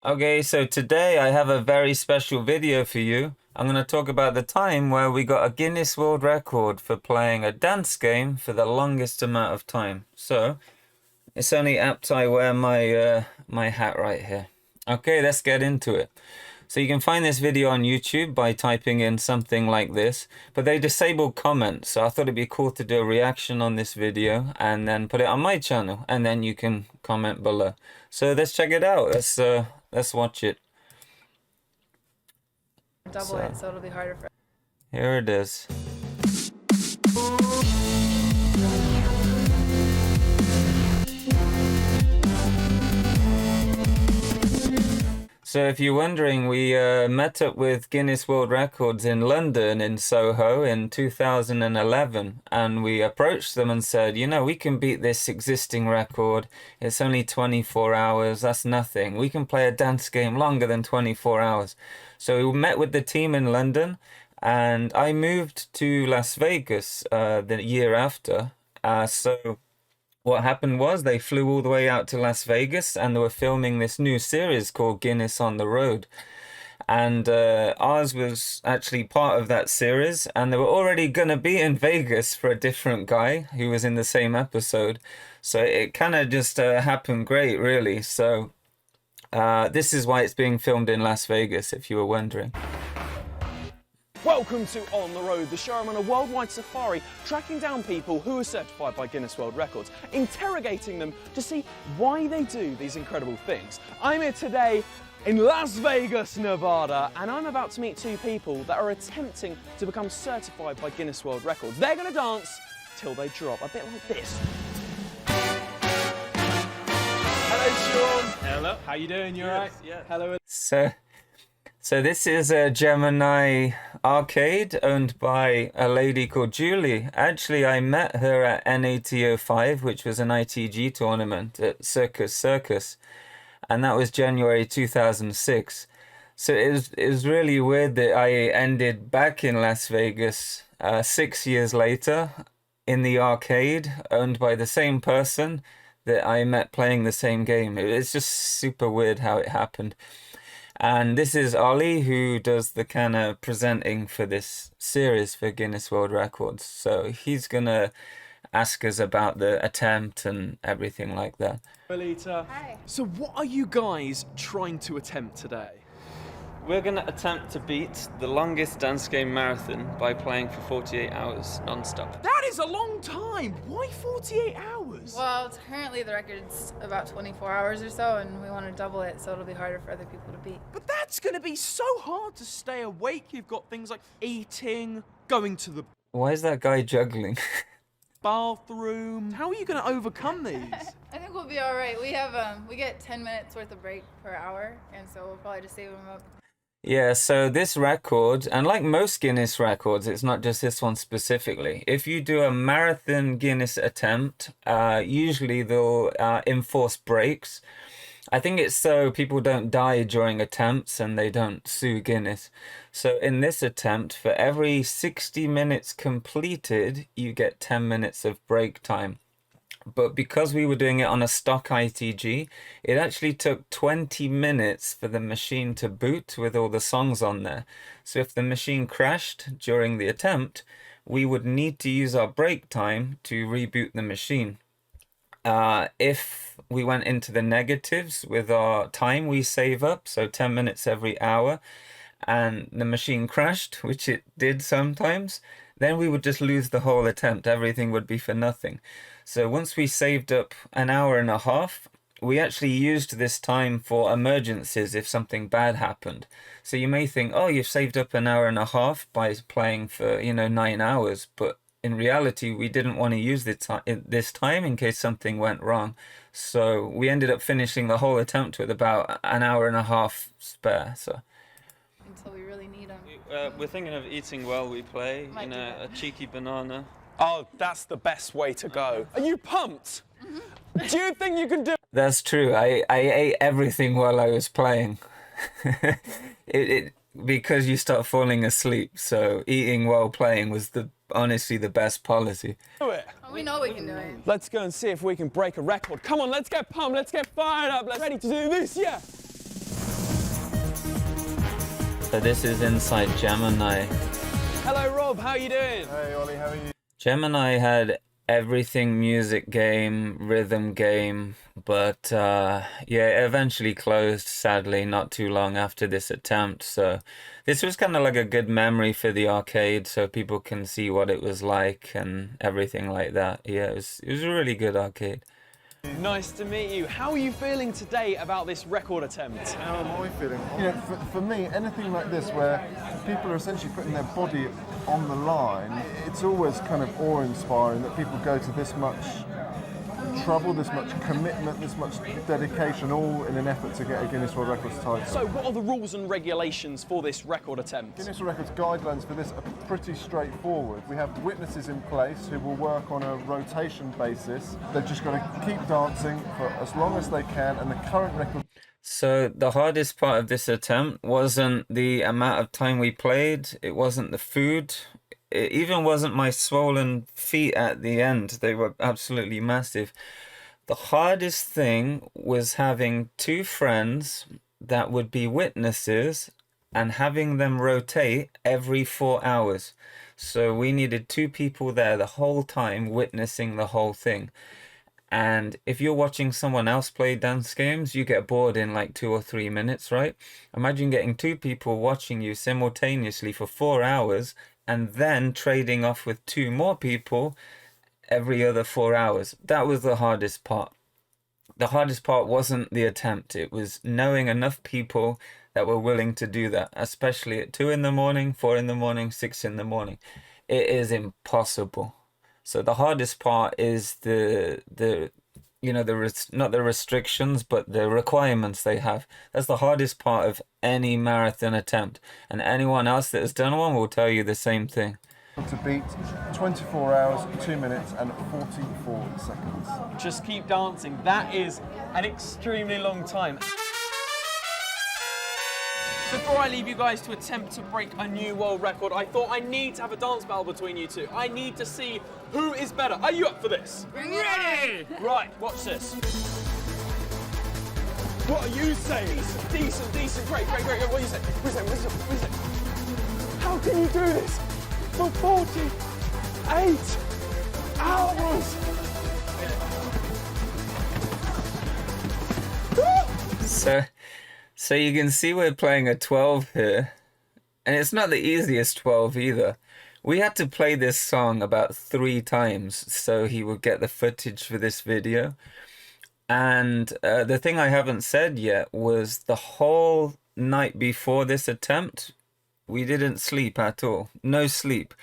Okay, so today I have a very special video for you. I'm going to talk about the time where we got a Guinness World Record for playing a dance game for the longest amount of time. So, it's only apt I wear my hat right here. Okay, let's get into it. So you can find this video on YouTube by typing in something like this, but they disabled comments, so I thought it'd be cool to do a reaction on this video and then put it on my channel, and then you can comment below. So let's check it out. Let's watch it. Double it, so it'll be harder for. Here it is. So if you're wondering, we met up with Guinness World Records in London, in Soho, in 2011, and we approached them and said, you know, we can beat this existing record. It's only 24 hours. That's nothing. We can play a dance game longer than 24 hours. So we met with the team in London, and I moved to Las Vegas the year after. So what happened was they flew all the way out to Las Vegas and they were filming this new series called Guinness on the Road. And ours was actually part of that series, and they were already going to be in Vegas for a different guy who was in the same episode. So it kind of just happened great, really. So this is why it's being filmed in Las Vegas, if you were wondering. Welcome to On the Road, the show I'm on a worldwide safari, tracking down people who are certified by Guinness World Records, interrogating them to see why they do these incredible things. I'm here today in Las Vegas, Nevada, and I'm about to meet two people that are attempting to become certified by Guinness World Records. They're going to dance till they drop, a bit like this. Hello, Sean. Hello, how you doing? You alright? Yeah. Hello. So this is a Gemini Arcade owned by a lady called Julie. Actually, I met her at N8005, which was an ITG tournament at Circus, and that was January 2006. So it was really weird that I ended back in Las Vegas 6 years later in the arcade owned by the same person that I met playing the same game. It's just super weird how it happened. And this is Ollie, who does the kind of presenting for this series for Guinness World Records. So he's going to ask us about the attempt and everything like that. Aleta. Hi. So what are you guys trying to attempt today? We're going to attempt to beat the longest dance game marathon by playing for 48 hours non-stop. That is a long time! Why 48 hours? Well, currently the record's about 24 hours or so, and we want to double it, so it'll be harder for other people to beat. But that's going to be so hard to stay awake. You've got things like eating, going to the Why is that guy juggling? bathroom. How are you going to overcome these? I think we'll be all right. We get 10 minutes worth of break per hour, and so we'll probably just save them up. Yeah, so this record, and like most Guinness records, it's not just this one specifically. If you do a marathon Guinness attempt, usually they'll enforce breaks. I think it's so people don't die during attempts and they don't sue Guinness. So in this attempt, for every 60 minutes completed, you get 10 minutes of break time. But because we were doing it on a stock ITG, it actually took 20 minutes for the machine to boot with all the songs on there. So if the machine crashed during the attempt, we would need to use our break time to reboot the machine. If we went into the negatives with our time we save up, so 10 minutes every hour, and the machine crashed, which it did sometimes, then we would just lose the whole attempt. Everything would be for nothing. So once we saved up an hour and a half, we actually used this time for emergencies if something bad happened. So you may think, oh, you've saved up an hour and a half by playing for, 9 hours. But in reality, we didn't want to use this time in case something went wrong. So we ended up finishing the whole attempt with about an hour and a half spare. So Until we really need them. we're thinking of eating while we play, Might do that. a cheeky banana. Oh, that's the best way to go. Are you pumped? Do you think you can do it? That's true. I ate everything while I was playing. Because you start falling asleep. So eating while playing was honestly the best policy. Oh, we know we can do it. Let's go and see if we can break a record. Come on, let's get pumped, let's get fired up, let's ready to do this, yeah! So this is inside Gemini. Hello, Rob. How are you doing? Hey Ollie, how are you? Gemini had everything music game, rhythm game, but yeah, it eventually closed, sadly, not too long after this attempt. So this was kind of like a good memory for the arcade, so people can see what it was like and everything like that. Yeah, it was a really good arcade. Nice to meet you. How are you feeling today about this record attempt? How am I feeling? You know, for me, anything like this where people are essentially putting their body on the line, it's always kind of awe-inspiring that people go to this much trouble, this much commitment, this much dedication, all in an effort to get a Guinness World Records title. So what are the rules and regulations for this record attempt? Guinness World Records guidelines for this are pretty straightforward. We have witnesses in place who will work on a rotation basis. They've just got to keep dancing for as long as they can, and the current record... So the hardest part of this attempt wasn't the amount of time we played, it wasn't the food, it even wasn't my swollen feet at the end. They were absolutely massive. The hardest thing was having two friends that would be witnesses and having them rotate every 4 hours. So we needed two people there the whole time witnessing the whole thing. And if you're watching someone else play dance games, you get bored in like 2 or 3 minutes, right? Imagine getting two people watching you simultaneously for 4 hours and then trading off with two more people every other 4 hours. That was the hardest part. The hardest part wasn't the attempt. It was knowing enough people that were willing to do that, especially at 2 in the morning, 4 in the morning, 6 in the morning. It is impossible. So the hardest part is not the restrictions, but the requirements they have. That's the hardest part of any marathon attempt. And anyone else that has done one will tell you the same thing. to beat 24 hours, 2 minutes and 44 seconds. Just keep dancing. That is an extremely long time. Before I leave you guys to attempt to break a new world record, I thought I need to have a dance battle between you two. I need to see who is better. Are you up for this? Ready! Right, watch this. What are you saying? Decent, great. What are you saying? What are you saying? How can you do this for 48 hours? So you can see we're playing a 12 here, and it's not the easiest 12 either. We had to play this song about 3 times so he would get the footage for this video. And the thing I haven't said yet was the whole night before this attempt, we didn't sleep at all. No sleep.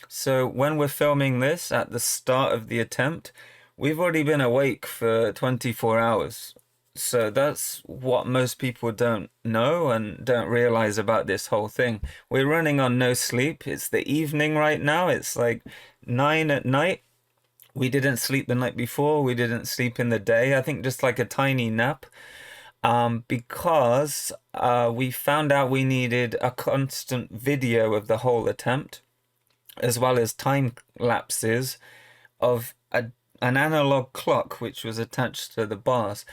So when we're filming this at the start of the attempt, we've already been awake for 24 hours. So that's what most people don't know and don't realize about this whole thing. We're running on no sleep. It's the evening right now. It's like 9 at night. We didn't sleep the night before. We didn't sleep in the day. I think just like a tiny nap. Because we found out we needed a constant video of the whole attempt, as well as time lapses of an analog clock which was attached to the bars.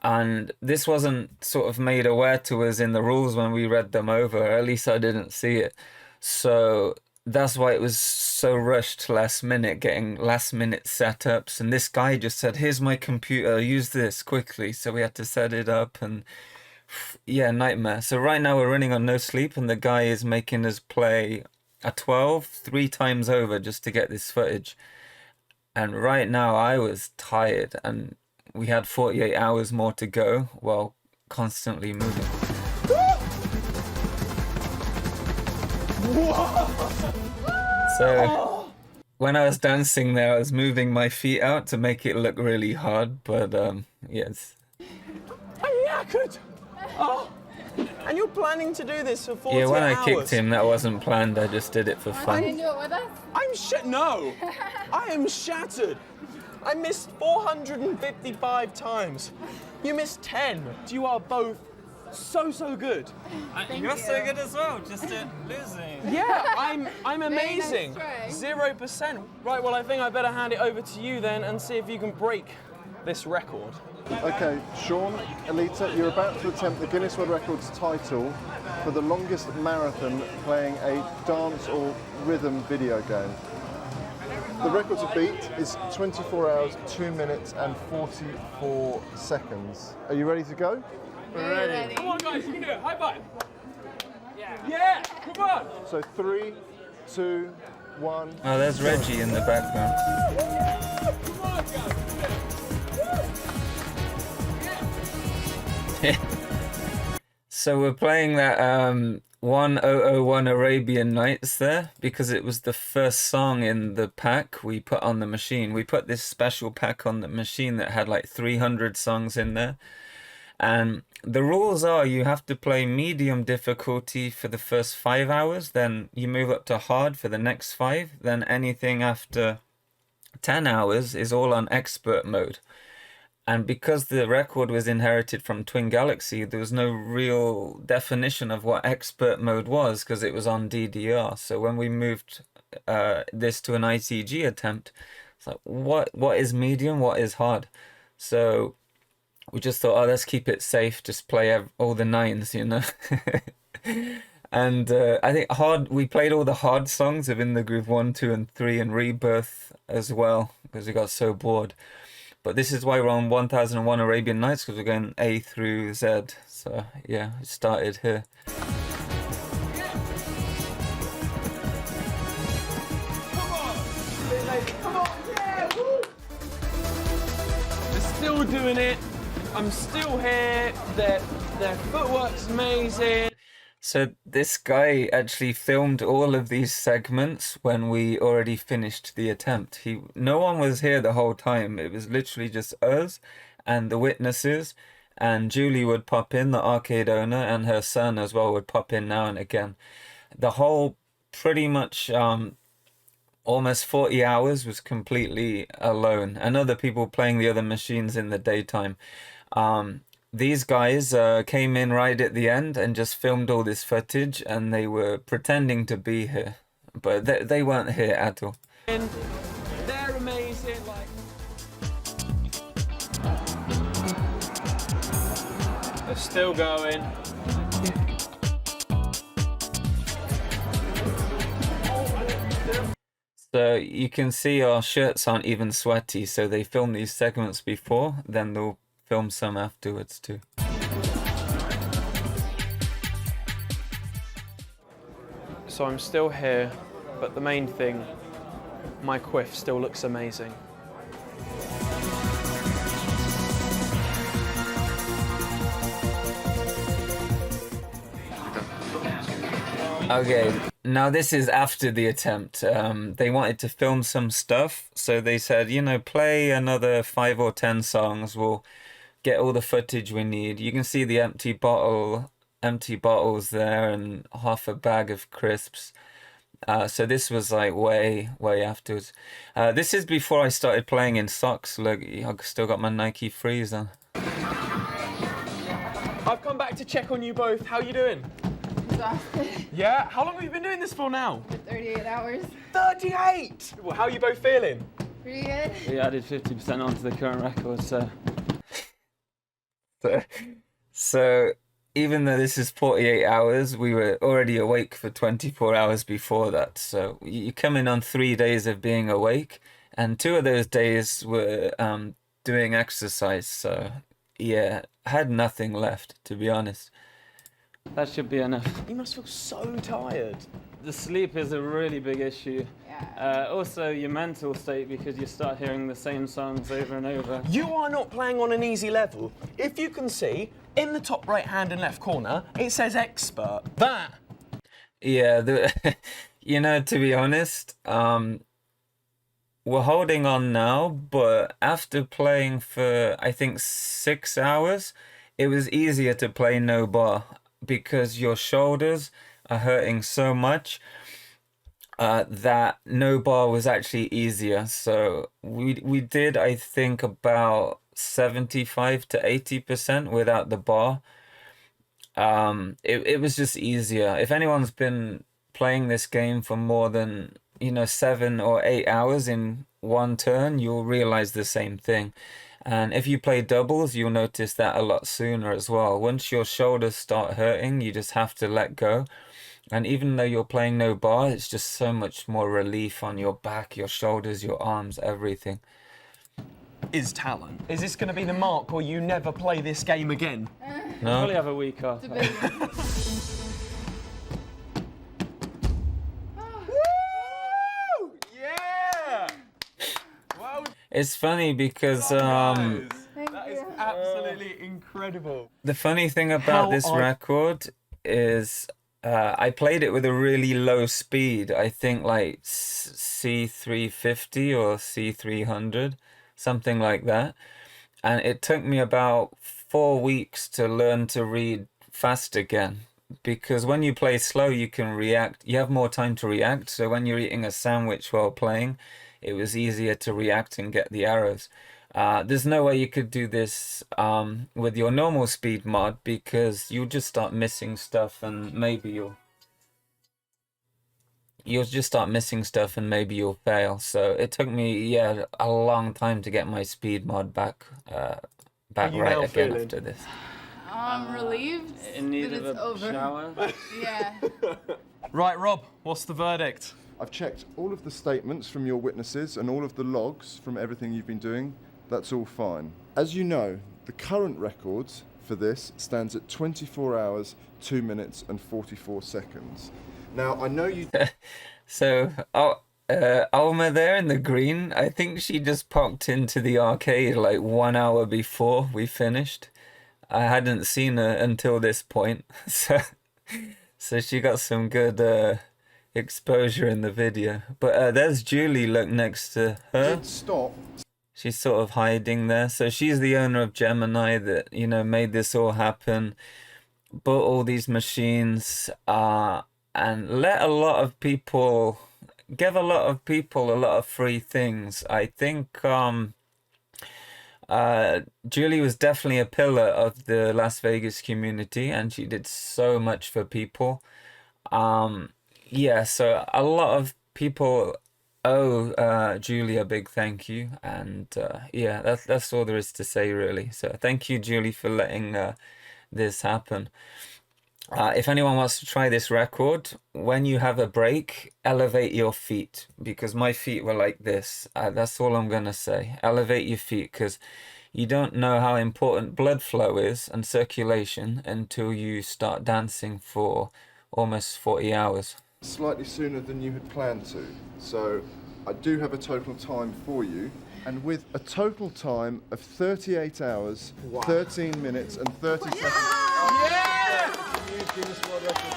And this wasn't sort of made aware to us in the rules when we read them over, or at least I didn't see it. So that's why it was so rushed last minute, getting last minute setups. And this guy just said, here's my computer, use this quickly. So we had to set it up and yeah, nightmare. So right now we're running on no sleep and the guy is making us play a 12 3 times over just to get this footage. And right now I was tired and we had 48 hours more to go while constantly moving. So when I was dancing there, I was moving my feet out to make it look really hard, but yes. I'm knackered. Oh, and you're planning to do this for 48 hours? Yeah, when I kicked him, that wasn't planned. I just did it for Why fun. didn't you do it with us? No, I am shattered. I missed 455 times. You missed 10. You are both so good. You're so good as well, just at losing. Yeah, I'm amazing. nice try. 0%. Right, well, I think I better hand it over to you then and see if you can break this record. Okay, Sean, Aleta, you're about to attempt the Guinness World Records title for the longest marathon playing a dance or rhythm video game. The record to beat is 24 hours, 2 minutes and 44 seconds. Are you ready to go? We're ready. Come on, guys, you can do it. High five. Yeah, come on. So 3, 2, 1. Oh, there's Reggie in the background. Come on, guys. So we're playing that 1001 Arabian Nights there because it was the first song in the pack we put on the machine. We put this special pack on the machine that had like 300 songs in there. And the rules are you have to play medium difficulty for the first 5 hours, then you move up to hard for the next 5, then anything after 10 hours is all on expert mode. And because the record was inherited from Twin Galaxy, there was no real definition of what expert mode was because it was on DDR. So when we moved this to an ITG attempt, it's like, what is medium? What is hard? So we just thought, oh, let's keep it safe. Just play all the 9s, you know. And I think we played all the hard songs of In the Groove 1, 2, and 3, and Rebirth as well because we got so bored. But this is why we're on 1001 Arabian Nights, because we're going A through Z. So yeah, it started here. They're still doing it. I'm still here. Their footwork's amazing. So this guy actually filmed all of these segments when we already finished the attempt. No one was here the whole time. It was literally just us and the witnesses, and Julie would pop in, the arcade owner, and her son as well would pop in now and again. The whole pretty much almost 40 hours was completely alone, and other people playing the other machines in the daytime. These guys came in right at the end and just filmed all this footage, and they were pretending to be here, but they weren't here at all. They're amazing. They're still going. So you can see our shirts aren't even sweaty, so they filmed these segments before, then they'll film some afterwards too. So I'm still here, but the main thing, my quiff still looks amazing. Okay, now this is after the attempt. They wanted to film some stuff, so they said, you know, play another 5 or 10 songs, we'll get all the footage we need. You can see the empty bottles there and half a bag of crisps. So this was like way afterwards. This is before I started playing in socks. Look, I've still got my Nike Frees on. I've come back to check on you both. How you doing? Exhausted. Yeah? How long have you been doing this for now? 38 hours. 38! Well, how are you both feeling? Pretty good. We added 50% onto the current record, so... So even though this is 48 hours, we were already awake for 24 hours before that. So you come in on 3 days of being awake, and 2 of those days were doing exercise. So yeah, I had nothing left, to be honest. that should be enough. You must feel so tired. The sleep is a really big issue. Yeah. Also your mental state, because you start hearing the same songs over and over. You are not playing on an easy level. If you can see, in the top right hand and left corner, it says expert. That. Yeah, you know, to be honest, we're holding on now, but after playing for, I think, 6 hours, it was easier to play no bar because your shoulders are hurting so much that no bar was actually easier. So we did, I think, about 75 to 80% without the bar. It was just easier. If anyone's been playing this game for more than, 7 or 8 hours in one turn, you'll realize the same thing. And if you play doubles, you'll notice that a lot sooner as well. Once your shoulders start hurting, you just have to let go. And even though you're playing no bar, it's just so much more relief on your back, your shoulders, your arms, everything. Is talent. Is this going to be the mark where you never play this game again? No? Probably have a week off. Woo! Yeah! Well, It's funny because Thank that is you. absolutely incredible. the funny thing about this record is I played it with a really low speed. I think like C350 or C300, something like that. And it took me about 4 weeks to learn to read fast again. Because when you play slow, you can react. You have more time to react. So when you're eating a sandwich while playing, it was easier to react and get the arrows. There's no way you could do this with your normal speed mod, because you'll just start missing stuff and maybe you'll just start missing stuff and maybe you'll fail. So it took me a long time to get my speed mod back right now again feeling? after this. I'm relieved In need that of it's a over. shower. Yeah. Right, Rob, what's the verdict? I've checked all of the statements from your witnesses and all of the logs from everything you've been doing. That's all fine. As you know, the current record for this stands at 24 hours, 2 minutes and 44 seconds. Now, I know you... So, Alma there in the green, I think she just popped into the arcade like 1 hour before we finished. I hadn't seen her until this point, so she got some good exposure in the video. But there's Julie, look, next to her. did stop. She's sort of hiding there. So she's the owner of Gemini that, you know, made this all happen, bought all these machines, and let a lot of people, give a lot of people a lot of free things. I think Julie was definitely a pillar of the Las Vegas community, and she did so much for people. Yeah, so a lot of people owe Julie a big thank you, and yeah, that's all there is to say, really. So thank you, Julie, for letting this happen. If anyone wants to try this record, when you have a break, elevate your feet, because my feet were like this. That's all I'm gonna say. Elevate your feet, because you don't know how important blood flow is and circulation until you start dancing for almost 40 hours. Slightly sooner than you had planned to. So I do have a total time for you. And with a total time of 38 hours, 13 minutes and 30 seconds. Yeah! New Guinness World Record.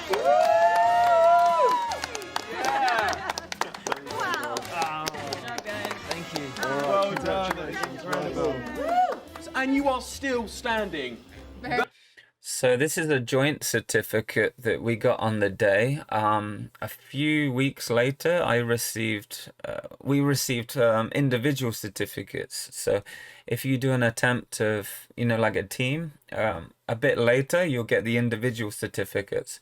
Thank you. Well done. Incredible. And you are still standing. So this is a joint certificate that we got on the day. A few weeks later, we received individual certificates. So if you do an attempt of, you know, like a team, a bit later, you'll get the individual certificates.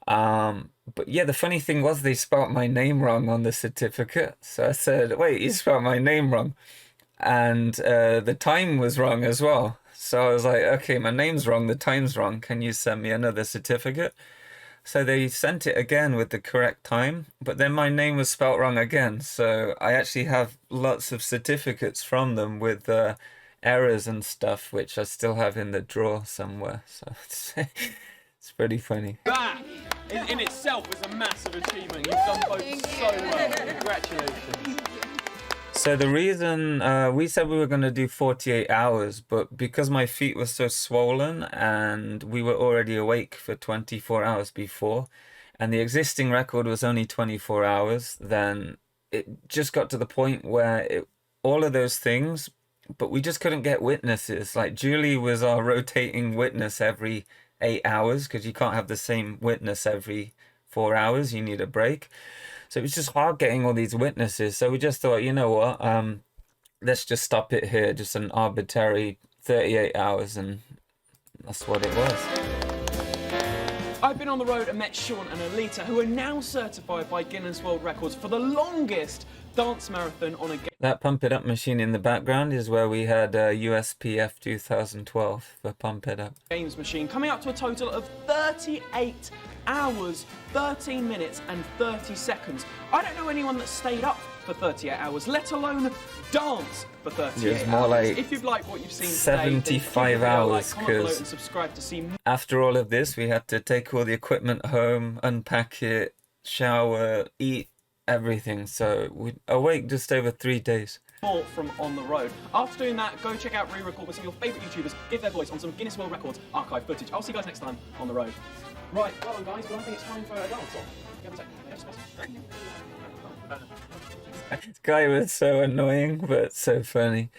But yeah, the funny thing was they spelled my name wrong on the certificate. So I said, wait, you spelled my name wrong. And the time was wrong as well. So I was like, okay, my name's wrong, the time's wrong. Can you send me another certificate? So they sent it again with the correct time, but then my name was spelt wrong again. So I actually have lots of certificates from them with errors and stuff, which I still have in the drawer somewhere. So it's pretty funny. That in itself is a massive achievement. You've done both so well. Congratulations. So the reason we said we were going to do 48 hours, but because my feet were so swollen and we were already awake for 24 hours before, and the existing record was only 24 hours, then it just got to the point where all of those things, but we just couldn't get witnesses. Like Julie was our rotating witness every 8 hours, because you can't have the same witness every 4 hours. You need a break. So it was just hard getting all these witnesses. So we just thought, you know what, let's just stop it here, just an arbitrary 38 hours, and that's what it was. I've been on the road and met Sean and Aleta, who are now certified by Guinness World Records for the longest dance marathon on a That Pump It Up machine in the background is where we had USPF 2012 for Pump It Up. games machine, coming up to a total of 38 hours, 13 minutes and 30 seconds. I don't know anyone that stayed up for 38 hours, let alone dance for 38 It's more hours. like If you've liked what you've seen 75 today, hours, comment below 'cause and subscribe to see more. After all of this, we had to take all the equipment home, unpack it, shower, eat, everything. So we're awake just over 3 days. From On the Road. After doing that, go check out re-record with some of your favourite YouTubers, give their voice on some Guinness World Records archive footage. I'll see you guys next time on the road. Right, well done guys, but I think it's time for a dance off. You have a second. This guy was so annoying, but so funny.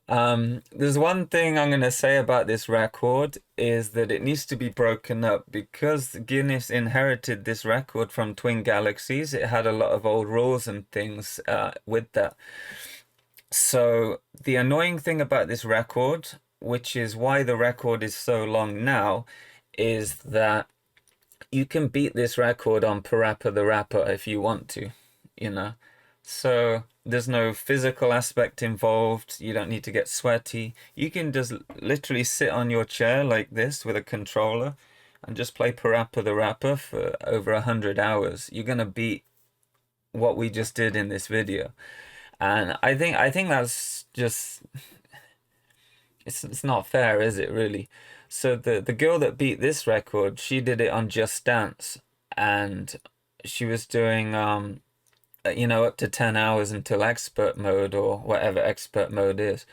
There's one thing I'm going to say about this record is that it needs to be broken up because Guinness inherited this record from Twin Galaxies. It had a lot of old rules and things with that. So the annoying thing about this record, which is why the record is so long now, is that you can beat this record on Parappa the Rapper if you want to, you know. So there's no physical aspect involved. You don't need to get sweaty. You can just literally sit on your chair like this with a controller and just play Parappa the Rapper for over 100 hours. You're gonna beat what we just did in this video. And I think that's just it's not fair, is it really? So the girl that beat this record, she did it on Just Dance, and she was doing you know, up to 10 hours until expert mode or whatever expert mode is,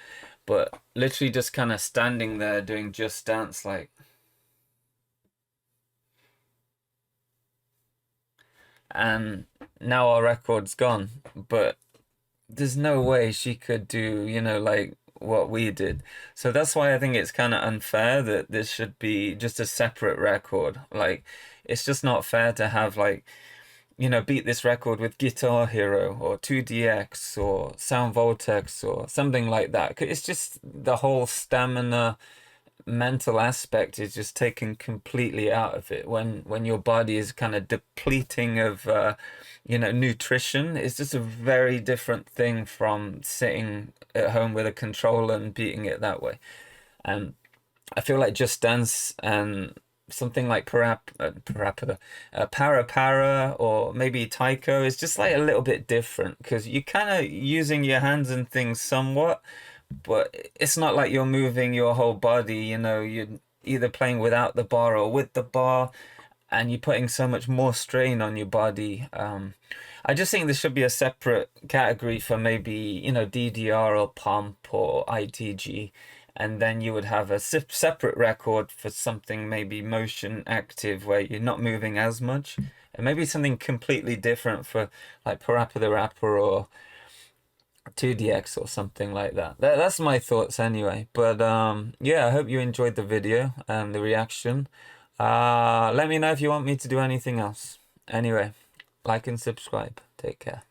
but literally just kind of standing there doing Just Dance like. And now our record's gone, but there's no way she could do, you know, like what we did. So that's why I think it's kind of unfair that this should be just a separate record. Like, it's just not fair to have, like, you know, beat this record with Guitar Hero or 2DX or Sound Vortex or something like that. 'Cause it's just the whole stamina mental aspect is just taken completely out of it when your body is kind of depleting of you know, nutrition. It's just a very different thing from sitting at home with a controller and beating it that way. And I feel like Just Dance and something like Para or maybe Taiko is just like a little bit different because you're kind of using your hands and things somewhat, but it's not like you're moving your whole body, you know. You're either playing without the bar or with the bar, and you're putting so much more strain on your body. I just think there should be a separate category for maybe, you know, DDR or Pump or ITG, and then you would have a separate record for something maybe motion active where you're not moving as much, and maybe something completely different for like Parappa the Rapper or 2DX or something like that. That's my thoughts anyway. But yeah, I hope you enjoyed the video and the reaction. Let me know if you want me to do anything else. Anyway, like and subscribe. Take care.